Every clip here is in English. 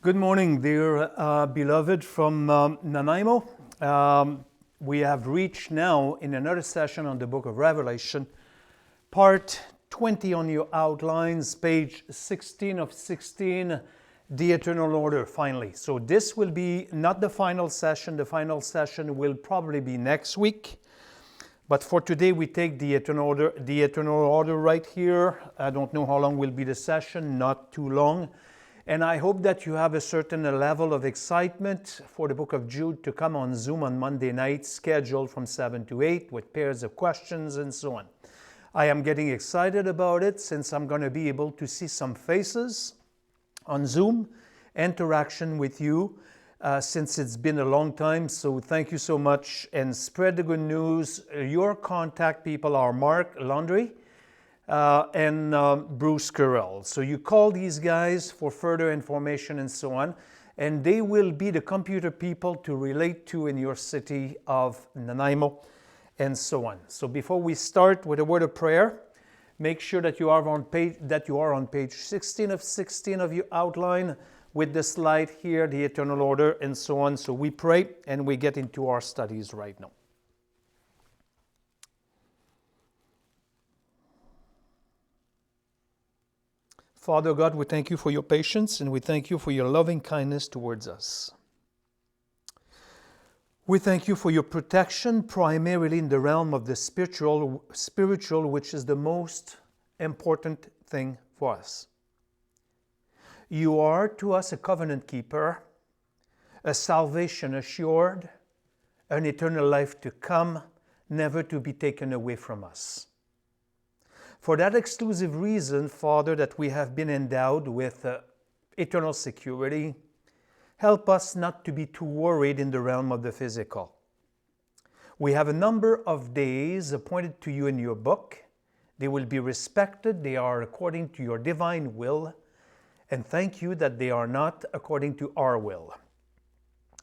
Good morning, dear beloved from Nanaimo. We have reached now in another session on the book of Revelation, part 20 on your outlines, page 16 of 16, the eternal order, finally. So this will be not the final session. The final session will probably be next week. But for today, we take the eternal order right here. I don't know how long will be the session, not too long. And I hope that you have a certain level of excitement for the book of Jude to come on Zoom on Monday night, scheduled from 7 to 8 with pairs of questions and so on. I am getting excited about it since I'm going to be able to see some faces on Zoom, interaction with you since it's been a long time. So thank you so much and spread the good news. Your contact people are Mark Laundrie and Bruce Carell. So you call these guys for further information and so on, and they will be the computer people to relate to in your city of Nanaimo and so on. So before we start with a word of prayer, make sure that you are on page 16 of your outline with the slide here, the eternal order and so on. So we pray and we get into our studies right now. Father God, we thank you for your patience and we thank you for your loving kindness towards us. We thank you for your protection, primarily in the realm of the spiritual, which is the most important thing for us. You are to us a covenant keeper, a salvation assured, an eternal life to come, never to be taken away from us. For that exclusive reason, Father, that we have been endowed with eternal security, help us not to be too worried in the realm of the physical. We have a number of days appointed to you in your book. They will be respected. They are according to your divine will. And thank you that they are not according to our will.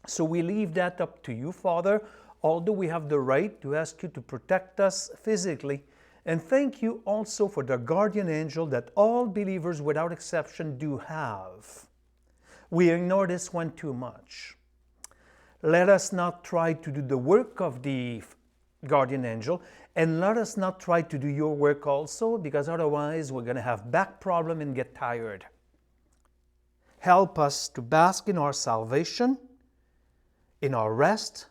So we leave that up to you, Father, although we have the right to ask you to protect us physically. And thank you also for the guardian angel that all believers without exception do have. We ignore this one too much. Let us not try to do the work of the guardian angel, and let us not try to do your work also, because otherwise we're going to have back problem and get tired. Help us to bask in our salvation, in our rest,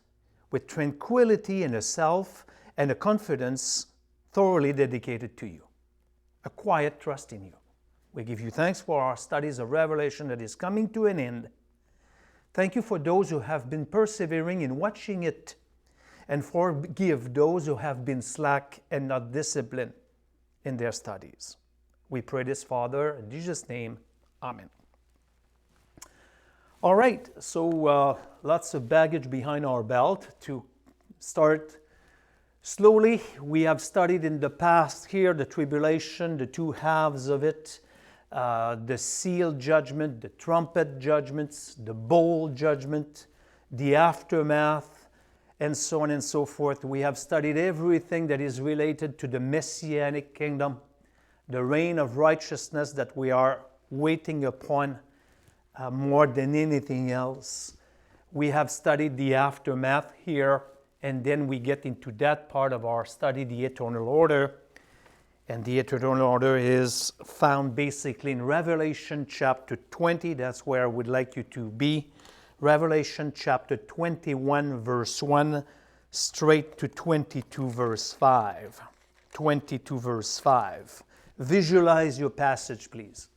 with tranquility in a self and a confidence thoroughly dedicated to you, a quiet trust in you. We give you thanks for our studies of Revelation that is coming to an end. Thank you for those who have been persevering in watching it, and forgive those who have been slack and not disciplined in their studies. We pray this, Father, in Jesus' name, Amen. All right, so lots of baggage behind our belt to start. Slowly, we have studied in the past here the tribulation, the two halves of it, the seal judgment, the trumpet judgments, the bowl judgment, the aftermath, and so on and so forth. We have studied everything that is related to the Messianic kingdom, the reign of righteousness that we are waiting upon more than anything else. We have studied the aftermath here. And then we get into that part of our study, the eternal order. And the eternal order is found basically in Revelation chapter 20. That's where I would like you to be. Revelation chapter 21, verse 1, straight to 22, verse 5. 22, verse 5. Visualize your passage, please.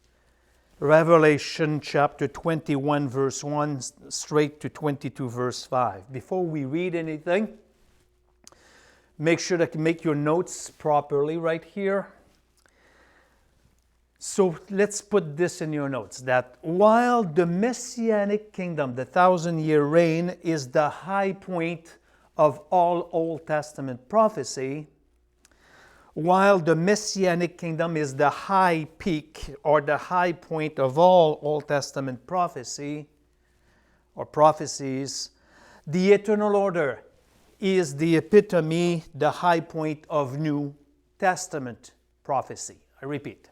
Revelation chapter 21, verse 1, straight to 22, verse 5. Before we read anything, make sure that you make your notes properly right here. So let's put this in your notes, that while the Messianic kingdom, the 1,000-year reign, is the high point of all Old Testament prophecy, while the Messianic kingdom is the high peak or the high point of all Old Testament prophecy or prophecies, the eternal order is the epitome, the high point of New Testament prophecy. I repeat.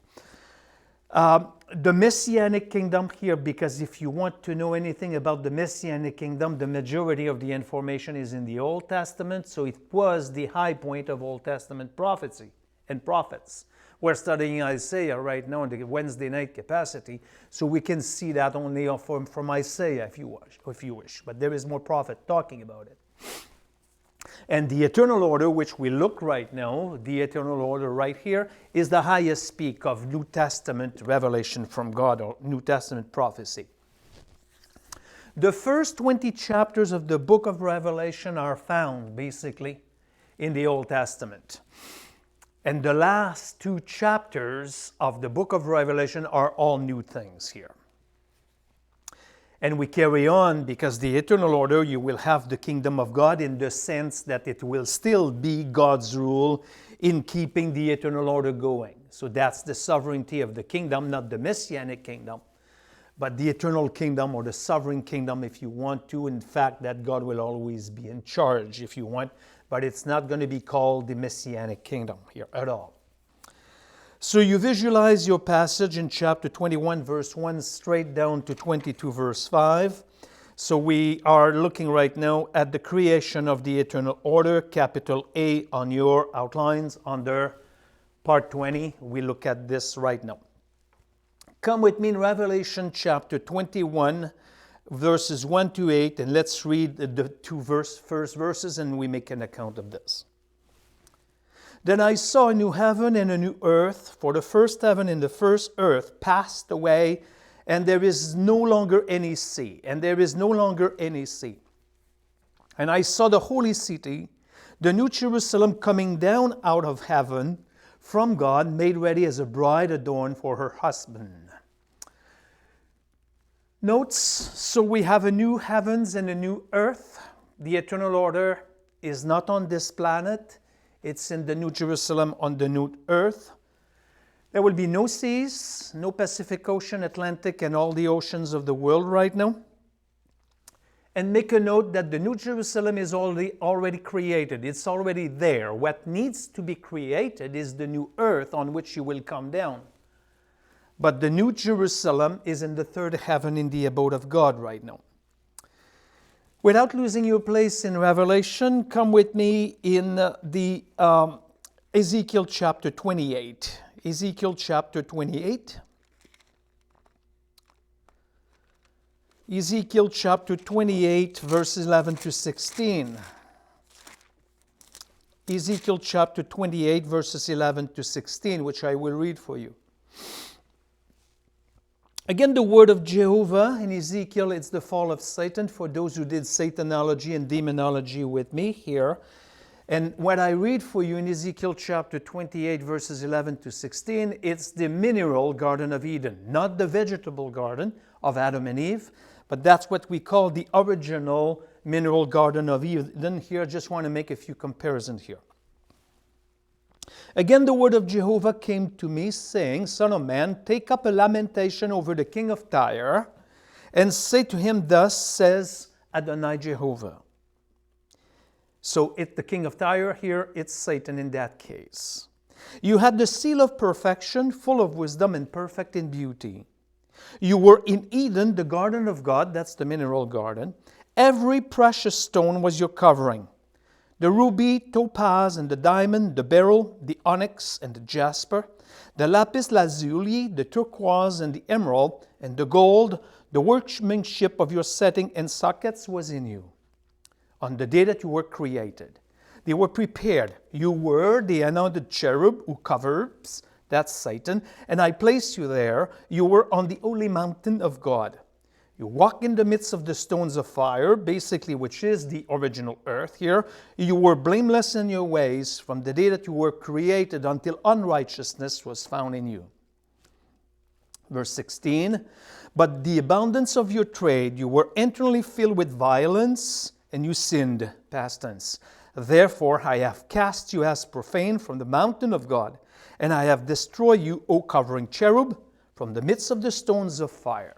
The Messianic kingdom here, because if you want to know anything about the Messianic kingdom, the majority of the information is in the Old Testament, so it was the high point of Old Testament prophecy and prophets. We're studying Isaiah right now in the Wednesday night capacity, so we can see that only from Isaiah if you wish. But there is more prophet talking about it. And the eternal order, which we look right now, the eternal order right here, is the highest peak of New Testament revelation from God, or New Testament prophecy. The first 20 chapters of the book of Revelation are found, basically, in the Old Testament. And the last 2 chapters of the book of Revelation are all new things here. And we carry on because the eternal order, you will have the kingdom of God in the sense that it will still be God's rule in keeping the eternal order going. So that's the sovereignty of the kingdom, not the Messianic kingdom, but the eternal kingdom or the sovereign kingdom if you want to. In fact, that God will always be in charge if you want, but it's not going to be called the Messianic kingdom here at all. So you visualize your passage in chapter 21, verse 1, straight down to 22, verse 5. So we are looking right now at the creation of the eternal order, capital A on your outlines under part 20. We look at this right now. Come with me in Revelation chapter 21, verses 1 to 8, and let's read the 2 first verses and we make an account of this. Then I saw a new heaven and a new earth, for the first heaven and the first earth passed away, and there is no longer any sea. And there is no longer any sea. And I saw the holy city, the new Jerusalem, coming down out of heaven from God, made ready as a bride adorned for her husband. Notes, so we have a new heavens and a new earth. The eternal order is not on this planet. It's in the New Jerusalem on the new earth. There will be no seas, no Pacific Ocean, Atlantic, and all the oceans of the world right now. And make a note that the New Jerusalem is already created. It's already there. What needs to be created is the new earth on which you will come down. But the New Jerusalem is in the third heaven in the abode of God right now. Without losing your place in Revelation, come with me in the Ezekiel chapter 28. Ezekiel chapter 28. Ezekiel chapter 28, verses 11 to 16. Ezekiel chapter 28, verses 11 to 16, which I will read for you. Again, the word of Jehovah in Ezekiel, it's the fall of Satan, for those who did Satanology and demonology with me here. And what I read for you in Ezekiel chapter 28, verses 11 to 16, it's the mineral Garden of Eden, not the vegetable garden of Adam and Eve, but that's what we call the original mineral Garden of Eden. Here, I just want to make a few comparisons here. Again, the word of Jehovah came to me, saying, Son of man, take up a lamentation over the king of Tyre, and say to him, Thus says Adonai Jehovah. So the king of Tyre here, it's Satan in that case. You had the seal of perfection, full of wisdom and perfect in beauty. You were in Eden, the garden of God, that's the mineral garden. Every precious stone was your covering. The ruby, topaz, and the diamond, the beryl, the onyx, and the jasper, the lapis lazuli, the turquoise, and the emerald, and the gold, the workmanship of your setting and sockets was in you. On the day that you were created, they were prepared. You were the anointed cherub who covers, that's Satan, and I placed you there. You were on the holy mountain of God. You walk in the midst of the stones of fire, basically, which is the original earth here. You were blameless in your ways from the day that you were created until unrighteousness was found in you. Verse 16, but the abundance of your trade, you were internally filled with violence, and you sinned, past tense. Therefore, I have cast you as profane from the mountain of God, and I have destroyed you, O covering cherub, from the midst of the stones of fire.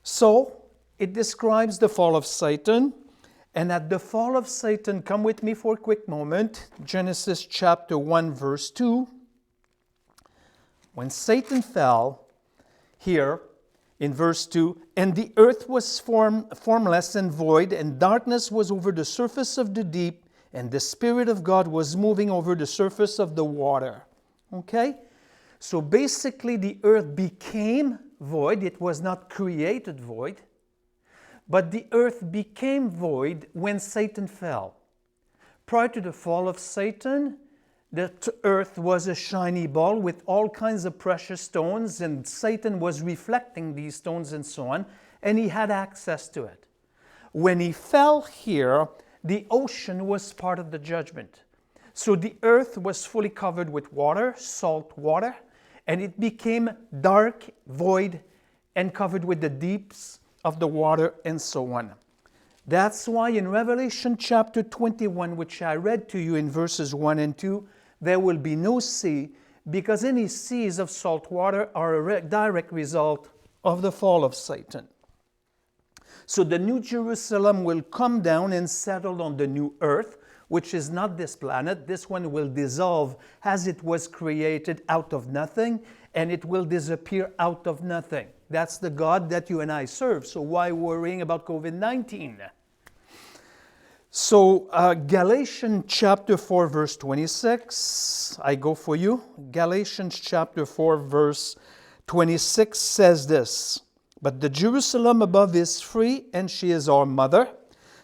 So, it describes the fall of Satan. And at the fall of Satan, come with me for a quick moment, Genesis chapter 1, verse 2. When Satan fell, here in verse 2, and the earth was formless and void, and darkness was over the surface of the deep, and the Spirit of God was moving over the surface of the water. Okay? So basically the earth became void. It was not created void, but the earth became void when Satan fell. Prior to the fall of Satan, the earth was a shiny ball with all kinds of precious stones, and Satan was reflecting these stones and so on, and he had access to it. When he fell here, the ocean was part of the judgment. So the earth was fully covered with water, salt water, and it became dark, void, and covered with the deeps of the water and so on. That's why in Revelation chapter 21, which I read to you in verses 1 and 2, there will be no sea, because any seas of salt water are a direct result of the fall of Satan. So the New Jerusalem will come down and settle on the new earth, which is not this planet. This one will dissolve as it was created out of nothing, and it will disappear out of nothing. That's the God that you and I serve. So why worrying about COVID-19? So Galatians chapter 4 verse 26, I go for you. Galatians chapter 4 verse 26 says this, but the Jerusalem above is free, and she is our mother.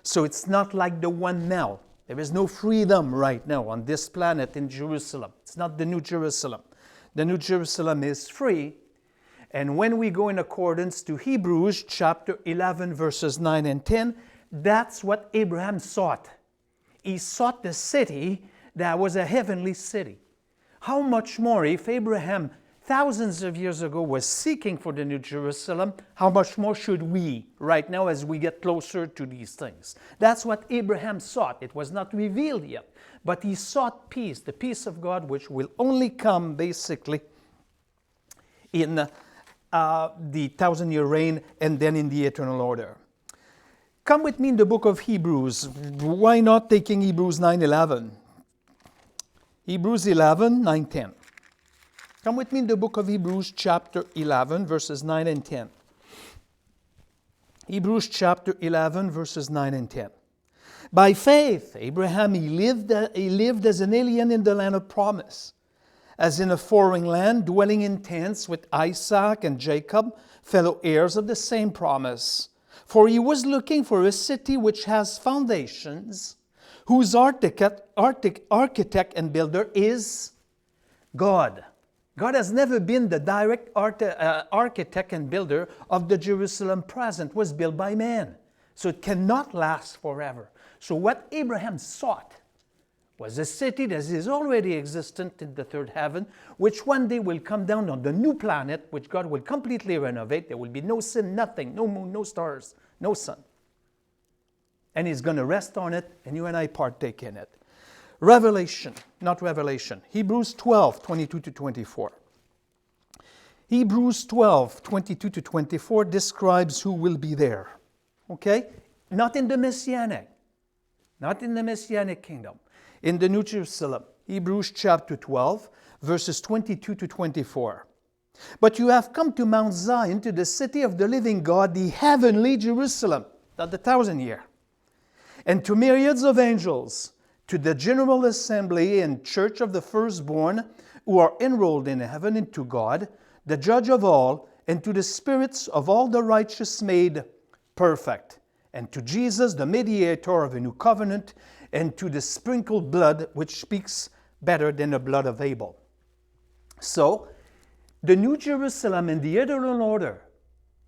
So it's not like the one now. There is no freedom right now on this planet in Jerusalem. It's not the New Jerusalem. The New Jerusalem is free. And when we go in accordance to Hebrews chapter 11 verses 9 and 10, that's what Abraham sought. He sought the city that was a heavenly city. How much more if Abraham thousands of years ago was seeking for the New Jerusalem, how much more should we right now as we get closer to these things? That's what Abraham sought. It was not revealed yet, but he sought peace, the peace of God, which will only come basically in the 1,000-year reign and then in the eternal order. Come with me in the book of Hebrews. Why not taking Hebrews 9:11? Hebrews 11, 9, 10. Come with me in the book of Hebrews chapter 11 verses 9 and 10. Hebrews chapter 11 verses 9 and 10. By faith, Abraham, he lived as an alien in the land of promise, as in a foreign land, dwelling in tents with Isaac and Jacob, fellow heirs of the same promise. For he was looking for a city which has foundations, whose architect and builder is God. God has never been the direct architect and builder of the Jerusalem present. It was built by man. So it cannot last forever. So what Abraham sought was a city that is already existent in the third heaven, which one day will come down on the new planet, which God will completely renovate. There will be no sin, nothing, no moon, no stars, no sun. And he's going to rest on it, and you and I partake in it. Revelation, not Revelation. Hebrews 12, 22 to 24. Hebrews 12, 22 to 24 describes who will be there. Okay? Not in the Messianic. Not in the Messianic kingdom. In the New Jerusalem. Hebrews chapter 12, verses 22 to 24. But you have come to Mount Zion, to the city of the living God, the heavenly Jerusalem, not the 1,000-year, and to myriads of angels, to the general assembly and church of the firstborn who are enrolled in heaven, and to God, the judge of all, and to the spirits of all the righteous made perfect, and to Jesus, the mediator of a new covenant, and to the sprinkled blood, which speaks better than the blood of Abel. So, the New Jerusalem and the eternal order,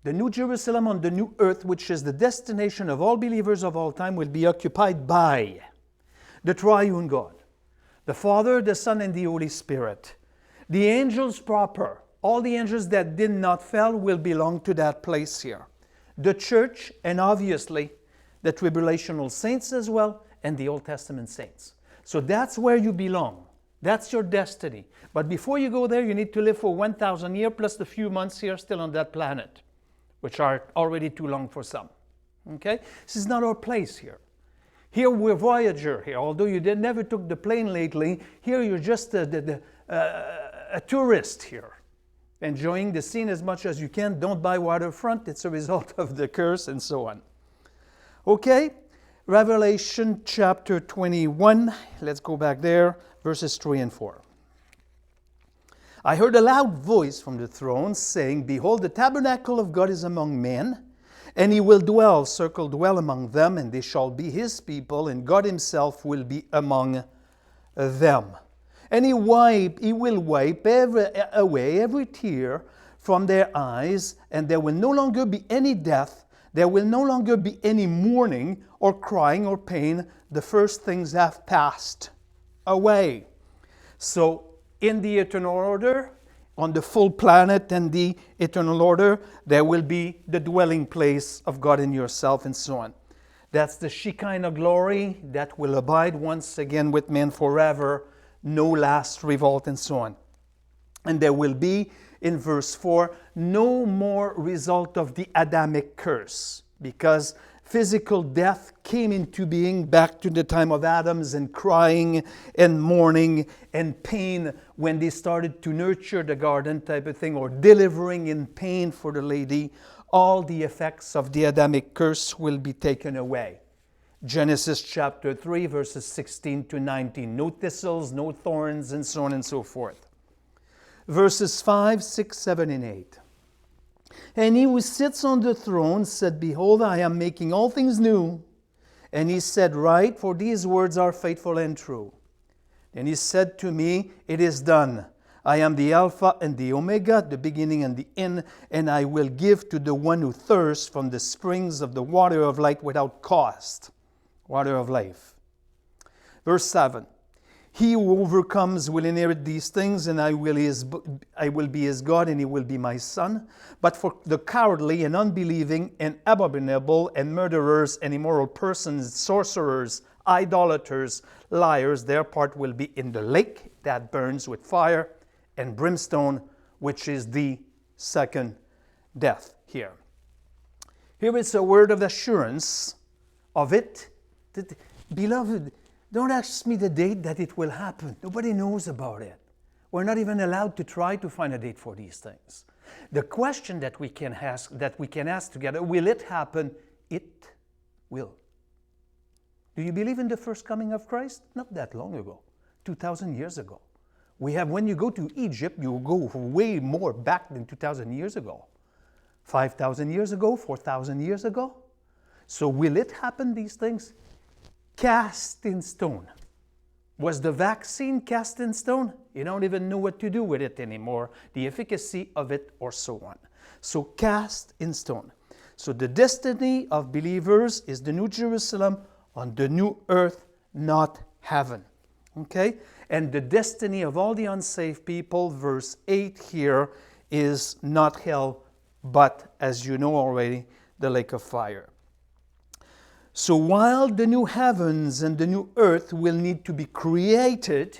the New Jerusalem on the new earth, which is the destination of all believers of all time, will be occupied by the triune God, the Father, the Son, and the Holy Spirit. The angels proper, all the angels that did not fall will belong to that place here. The church, and obviously the tribulational saints as well, and the Old Testament saints. So that's where you belong. That's your destiny. But before you go there, you need to live for 1,000 years plus the few months here still on that planet, which are already too long for some. Okay? This is not our place here. Here we're Voyager here. Although you never took the plane lately, here you're just a tourist here. enjoying the scene as much as you can. Don't buy waterfront. It's a result of the curse and so on. Okay, Revelation chapter 21. Let's go back there, verses 3 and 4. I heard a loud voice from the throne saying, Behold, the tabernacle of God is among men, and he will dwell among them, and they shall be his people, and God himself will be among them. And he will wipe away every tear from their eyes, and there will no longer be any death, there will no longer be any mourning, or crying, or pain. The first things have passed away. So, in the eternal order, on the full planet and the eternal order, there will be the dwelling place of God in yourself and so on. That's the Shekinah glory that will abide once again with men forever, no last revolt and so on. And there will be, in verse 4, no more result of the Adamic curse, because physical death came into being back to the time of Adam's, and crying and mourning and pain when they started to nurture the garden type of thing, or delivering in pain for the lady. All the effects of the Adamic curse will be taken away. Genesis chapter 3, verses 16 to 19. No thistles, no thorns, and so on and so forth. Verses 5, 6, 7, and 8. And he who sits on the throne said, Behold, I am making all things new. And he said, Write, for these words are faithful and true. And he said to me, It is done. I am the Alpha and the Omega, the beginning and the end, and I will give to the one who thirsts from the springs of the water of life without cost. Water of life. Verse 7. He who overcomes will inherit these things, and I will be his God, and he will be my son. But for the cowardly and unbelieving and abominable and murderers and immoral persons, sorcerers, idolaters, liars, their part will be in the lake that burns with fire and brimstone, which is the second death here. Here is a word of assurance of it. Beloved, don't ask me the date that it will happen. Nobody knows about it. We're not even allowed to try to find a date for these things. The question that we can ask together, will it happen? It will. Do you believe in the first coming of Christ? Not that long ago, 2,000 years ago. When you go to Egypt, you go way more back than 2,000 years ago. 5,000 years ago, 4,000 years ago. So will it happen, these things? Cast in stone. Was the vaccine cast in stone? You don't even know what to do with it anymore, the efficacy of it or so on. So cast in stone. So the destiny of believers is the New Jerusalem on the new earth, not heaven. Okay? And the destiny of all the unsaved people, verse 8 here, is not hell, but, as you know already, the lake of fire. So while the new heavens and the new earth will need to be created,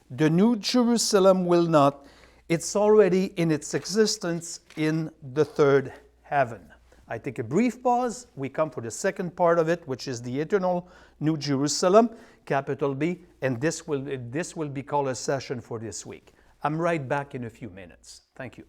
the New Jerusalem will not. It's already in its existence in the third heaven. I take a brief pause. We come for the second part of it, which is the eternal New Jerusalem, capital B, and this will be called a session for this week. I'm right back in a few minutes. Thank you.